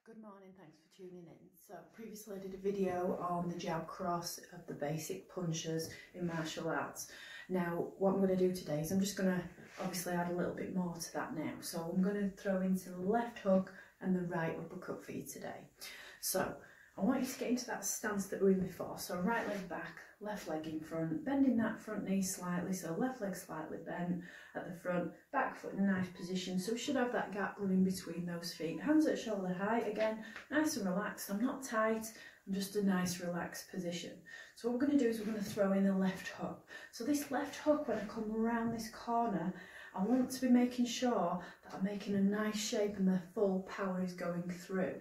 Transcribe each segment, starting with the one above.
Good morning, thanks for tuning in. So previously I did a video on the jab cross of the basic punches in martial arts. Now what I'm going to do today is I'm just going to obviously add a little bit more to that now. So I'm going to throw into the left hook and the right uppercut for you today. So I want you to get into that stance that we were in before. So right leg back, left leg in front, bending that front knee slightly, so left leg slightly bent at the front, back foot in a nice position, so we should have that gap running between those feet. Hands at shoulder height, again, nice and relaxed. I'm not tight, I'm just a nice relaxed position. So what we're going to do is we're going to throw in the left hook. So this left hook, when I come around this corner, I want to be making sure that I'm making a nice shape and the full power is going through.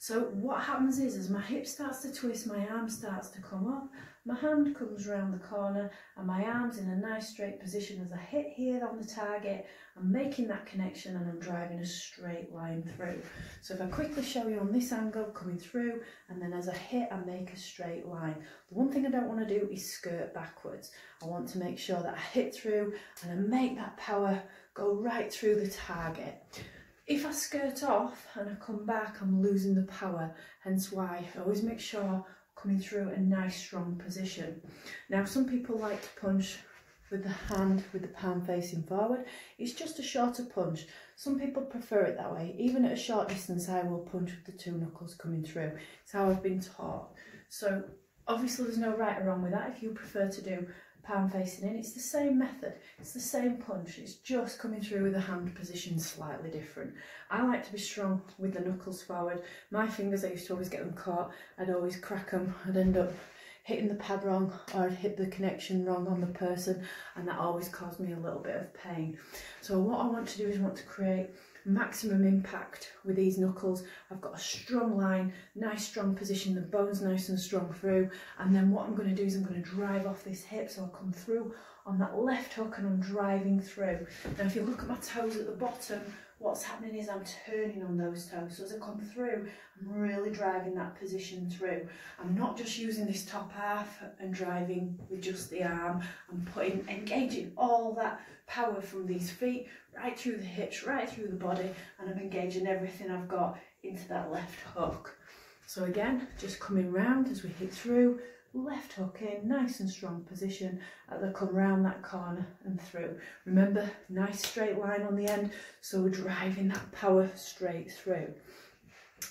So what happens is, as my hip starts to twist, my arm starts to come up, my hand comes around the corner and my arm's in a nice straight position. As I hit here on the target, I'm making that connection and I'm driving a straight line through. So if I quickly show you on this angle, coming through, and then as I hit, I make a straight line. The one thing I don't want to do is skirt backwards. I want to make sure that I hit through and I make that power go right through the target. If I skirt off and I come back, I'm losing the power, hence why I always make sure I'm coming through a nice strong position. Now some people like to punch with the hand with the palm facing forward. It's just a shorter punch. Some people prefer it that way. Even at a short distance I will punch with the two knuckles coming through. It's how I've been taught. So obviously there's no right or wrong with that. If you prefer to do palm facing in, it's the same method, it's the same punch, it's just coming through with the hand position slightly different. I like to be strong with the knuckles forward. My fingers, I used to always get them caught, I'd always crack them, I'd end up hitting the pad wrong or I'd hit the connection wrong on the person, and that always caused me a little bit of pain. So what I want to do is I want to create maximum impact with these knuckles. I've got a strong line, nice strong position, the bone's nice and strong through, and then what I'm going to do is I'm going to drive off this hip, so I'll come through on that left hook and I'm driving through. Now if you look at my toes at the bottom, what's happening is I'm turning on those toes, so as I come through I'm really driving that position through. I'm not just using this top half and driving with just the arm, I'm engaging all that power from these feet right through the hips, right through the body, and I'm engaging everything I've got into that left hook. So again, just coming round as we hit through, left hook in, nice and strong position as I come round that corner and through. Remember, nice straight line on the end, so we're driving that power straight through.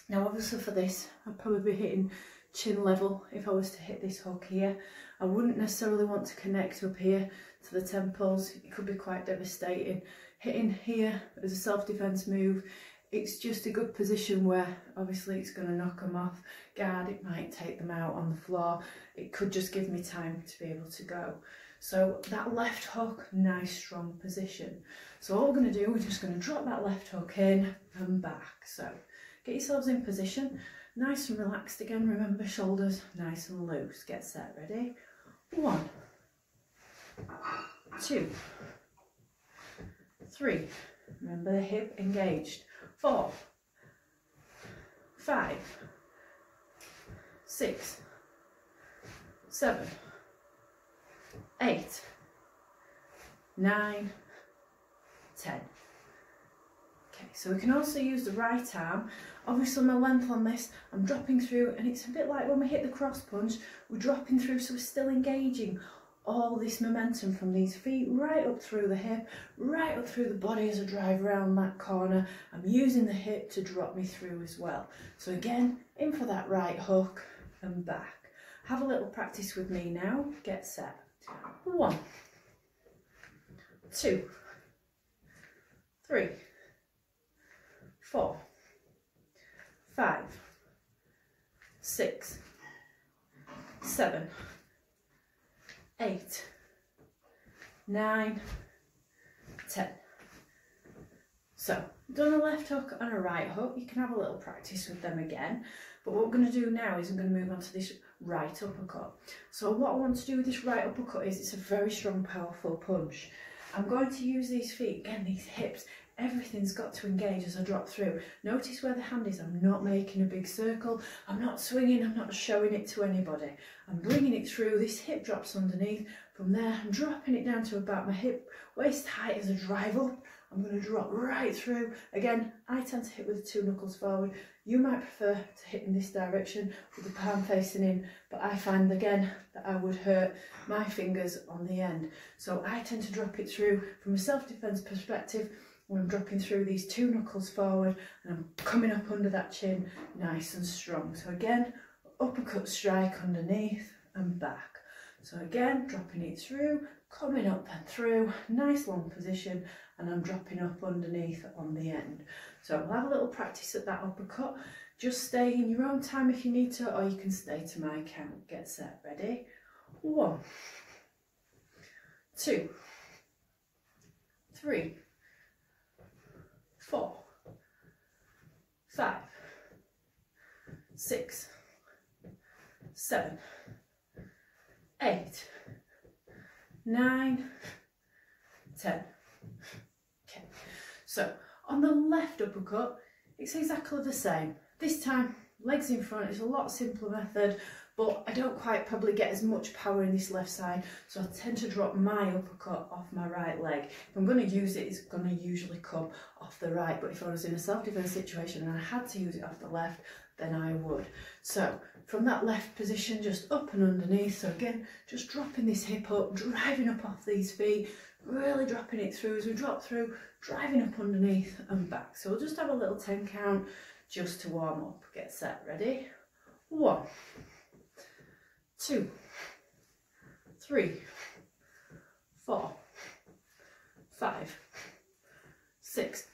Now obviously for this, I'd probably be hitting chin level if I was to hit this hook here. I wouldn't necessarily want to connect up here to the temples, it could be quite devastating. Hitting here as a self-defense move, it's just a good position where obviously it's going to knock them off guard, it might take them out on the floor, it could just give me time to be able to go. So that left hook, nice strong position. So all we're going to do, we're just going to drop that left hook in and back. So get yourselves in position, nice and relaxed again, remember shoulders nice and loose. Get set, ready? 1, 2, 3, remember the hip engaged, 4, 5, 6, 7, 8, 9, 10. Okay, so we can also use the right arm. Obviously my length on this, I'm dropping through, and it's a bit like when we hit the cross punch, we're dropping through, so we're still engaging all this momentum from these feet right up through the hip, right up through the body as I drive around that corner. I'm using the hip to drop me through as well. So again, in for that right hook and back. Have a little practice with me now. Get set. 1, 2, 3, 4, 5, 6, 7, 8, 9, 10. So, done a left hook and a right hook. You can have a little practice with them again. But what we're going to do now is I'm going to move on to this right uppercut. So what I want to do with this right uppercut is it's a very strong, powerful punch. I'm going to use these feet, again, these hips, everything's got to engage as I drop through. Notice where the hand is, I'm not making a big circle, I'm not swinging, I'm not showing it to anybody. I'm bringing it through, this hip drops underneath, from there I'm dropping it down to about my hip, waist height as I drive up I'm going to drop right through. Again, I tend to hit with the 2 knuckles forward. You might prefer to hit in this direction with the palm facing in, but I find again that I would hurt my fingers on the end. So I tend to drop it through from a self-defense perspective when I'm dropping through these 2 knuckles forward and I'm coming up under that chin nice and strong. So again, uppercut strike underneath and back. So again, dropping it through, coming up and through, nice long position, and I'm dropping up underneath on the end. So we'll have a little practice at that uppercut. Just stay in your own time if you need to, or you can stay to my count. Get set, ready? 1, 2, 3, 4, 5, 6, 7, 8, 9, 10. Okay, so on the left uppercut, it's exactly the same. This time, legs in front. It's a lot simpler method, but I don't quite probably get as much power in this left side, so I tend to drop my uppercut off my right leg. If I'm going to use it, it's going to usually come off the right, but if I was in a self-defense situation and I had to use it off the left, then I would. So from that left position, just up and underneath. So again, just dropping this hip up, driving up off these feet, really dropping it through as we drop through, driving up underneath and back. So we'll just have a little 10 count just to warm up. Get set, ready? 1, 2, 3, 4, 5, 6,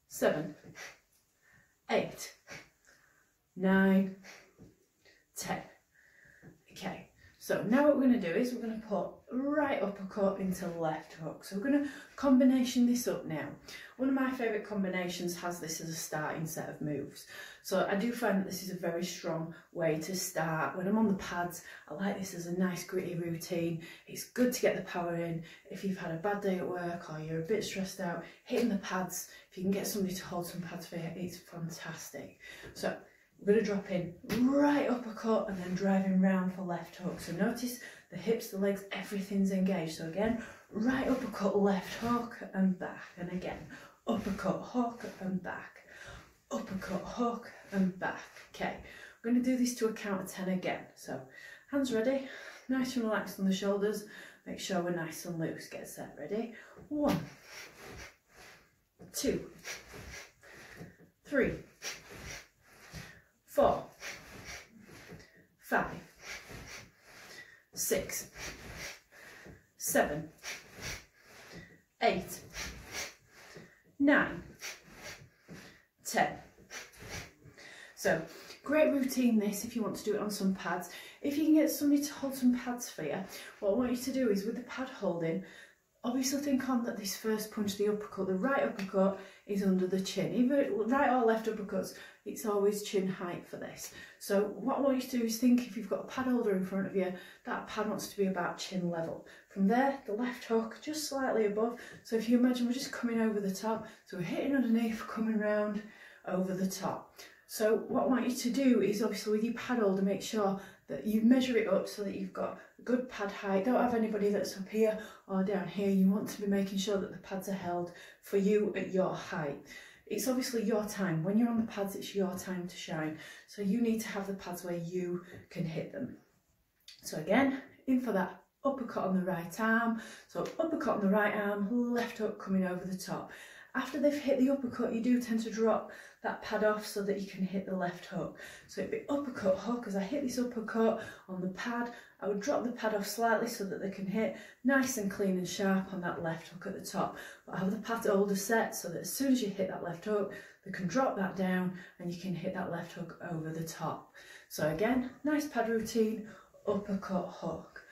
7, 8, 9, 10. Okay, so now what we're going to do is we're going to put right uppercut into left hook. So we're going to combination this up now. One of my favourite combinations has this as a starting set of moves. So I do find that this is a very strong way to start. When I'm on the pads, I like this as a nice gritty routine. It's good to get the power in. If you've had a bad day at work or you're a bit stressed out, hitting the pads, if you can get somebody to hold some pads for you, it's fantastic. So we're going to drop in right uppercut and then driving round for left hook. So notice the hips, the legs, everything's engaged. So again, right uppercut, left hook and back. And again, uppercut, hook and back. Uppercut, hook and back. Okay, we're going to do this to a count of 10 again. So hands ready, nice and relaxed on the shoulders. Make sure we're nice and loose. Get set, ready? 1, 2, 3, 4, 5, 6, 7, 8, 9, 10. So great routine this if you want to do it on some pads. If you can get somebody to hold some pads for you, what I want you to do is with the pad holding, obviously think on that this first punch, the uppercut, the right uppercut is under the chin. Either right or left uppercuts, it's always chin height for this. So what I want you to do is think if you've got a pad holder in front of you, that pad wants to be about chin level. From there, the left hook just slightly above. So if you imagine we're just coming over the top, so we're hitting underneath, coming round over the top. So what I want you to do is obviously with your pad holder, make sure that you measure it up so that you've got a good pad height. Don't have anybody that's up here or down here. You want to be making sure that the pads are held for you at your height. It's obviously your time. When you're on the pads, it's your time to shine. So you need to have the pads where you can hit them. So again, in for that uppercut on the right arm. So uppercut on the right arm, left hook coming over the top. After they've hit the uppercut, you do tend to drop that pad off so that you can hit the left hook. So it'd be uppercut, hook. As I hit this uppercut on the pad, I would drop the pad off slightly so that they can hit nice and clean and sharp on that left hook at the top. But I have the pad holder set so that as soon as you hit that left hook, they can drop that down and you can hit that left hook over the top. So again, nice pad routine, uppercut, hook.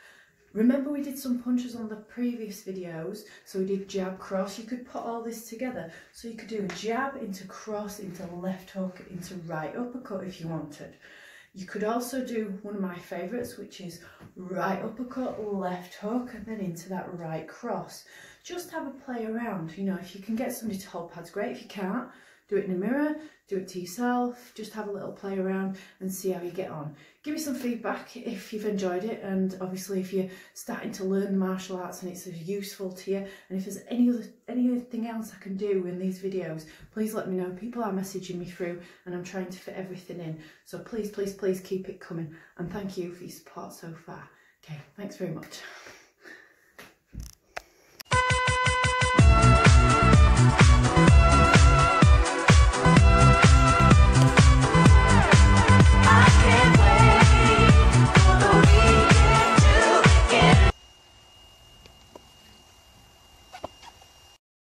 Remember we did some punches on the previous videos, so we did jab, cross. You could put all this together. So you could do a jab into cross, into left hook, into right uppercut if you wanted. You could also do one of my favourites, which is right uppercut, left hook, and then into that right cross. Just have a play around. You know, if you can get somebody to hold pads, great. If you can't, Do it in a mirror, do it to yourself, just have a little play around and see how you get on. Give me some feedback if you've enjoyed it, and obviously if you're starting to learn the martial arts and it's useful to you, and if there's anything else I can do in these videos, please let me know. People are messaging me through and I'm trying to fit everything in, so please keep it coming, and thank you for your support so far. Okay, thanks very much.